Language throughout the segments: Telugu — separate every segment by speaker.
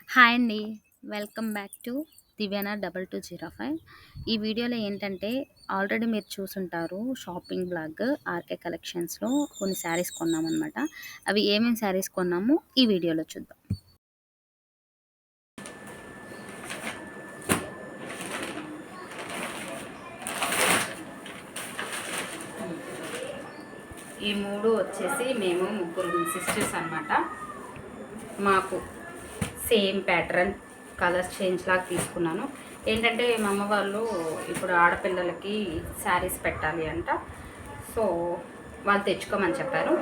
Speaker 1: హాయ్ అండి. Welcome back to Divyana 2205. ఈ వీడియోలో ఏంటంటే ఆల్రెడీ మీరు చూసుంటారు షాపింగ్ బ్లాగ్ ఆర్కే కలెక్షన్స్‌లో కొన్ని శారీస్ కొన్నామనమాట. అవి ఏమేమి శారీస్ కొన్నామో ఈ వీడియోలో చూద్దాం. ఈ 3 వచ్చేసి మేము ముగ్గురు సిస్టర్స్ అనమాట. మాకు సేమ్ ప్యాటర్న్ కలర్స్ చేంజ్ లాగా తీసుకున్నాను. ఏంటంటే మా అమ్మ వాళ్ళు ఇప్పుడు ఆడపిల్లలకి శారీస్ పెట్టాలి అంట. సో వాళ్ళు తెచ్చుకోమని చెప్పారు.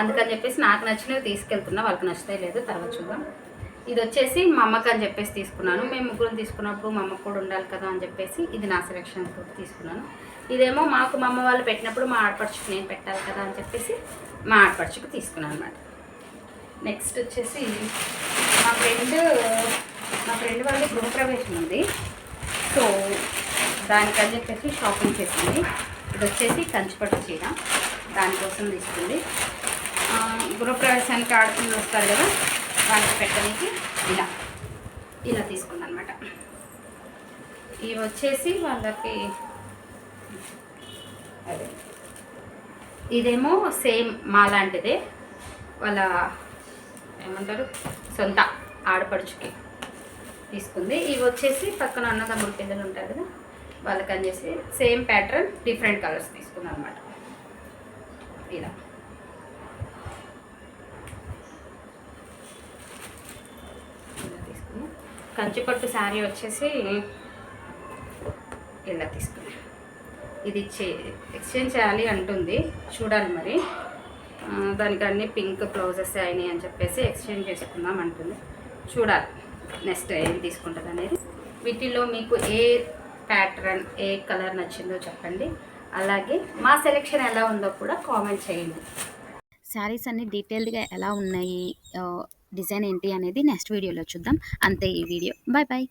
Speaker 1: అందుకని చెప్పేసి నాకు నచ్చినవి తీసుకెళ్తున్నా. వాళ్ళకి నచ్చితే లేదు, తర్వాత చూద్దాం. ఇది వచ్చేసి మా అమ్మకి అని చెప్పేసి తీసుకున్నాను. మేము ముగ్గురం తీసుకున్నప్పుడు మా అమ్మకు కూడా ఉండాలి కదా అని చెప్పేసి ఇది నా సెలెక్షన్ తోటి తీసుకున్నాను. ఇదేమో మాకు మా అమ్మ వాళ్ళు పెట్టినప్పుడు మా ఆడపడుచుకు నేను పెట్టాలి కదా అని చెప్పేసి మా ఆడపడుచుకు తీసుకున్నాను అనమాట. నెక్స్ట్ వచ్చేసి మా ఫ్రెండ్ వాళ్ళ గృహప్రవేశం ఉంది. సో దానికని చెప్పేసి షాపింగ్ చేసింది. ఇది వచ్చేసి కంచిపట్టు చీర, దానికోసం తీసుకుంది. గృహప్రవేశానికి ఆడుకుని వస్తారు కదా, వాళ్ళకి పెట్టడానికి ఇలా తీసుకుంది అనమాట. ఇవి వచ్చేసి వాళ్ళకి అదే ఇదేమో సేమ్ మా లాంటిదే, వాళ్ళ ఏమంటారు సొంత ఆడపడుచుకి తీసుకుంది. ఇవి వచ్చేసి పక్కన అన్నదమ్ముల పిల్లలు ఉంటారు కదా, వాళ్ళకి అని చేసి సేమ్ ప్యాటర్న్ డిఫరెంట్ కలర్స్ తీసుకున్నాను అనమాట. ఇలా తీసుకున్నాం. కంచిపట్టు శారీ వచ్చేసి ఇలా తీసుకున్నాం. ఇది ఎక్స్చేంజ్ చేయాలి అంటుంది, చూడాలి మరి. దానికి అన్ని పింక్ బ్లౌజెస్ అయినాయి అని చెప్పేసి ఎక్స్చేంజ్ చేసుకుందాం అంటుంది, చూడాలి నెక్స్ట్ ఏం తీసుకుంటుంది అనేది. వీటిల్లో మీకు ఏ ప్యాటర్న్ ఏ కలర్ నచ్చిందో చెప్పండి. అలాగే మా సెలెక్షన్ ఎలా ఉందో కూడా కామెంట్ చేయండి. శారీస్ అన్ని డీటెయిల్డ్గా ఎలా ఉన్నాయి, డిజైన్ ఏంటి అనేది నెక్స్ట్ వీడియోలో చూద్దాం. అంతే ఈ వీడియో. Bye bye.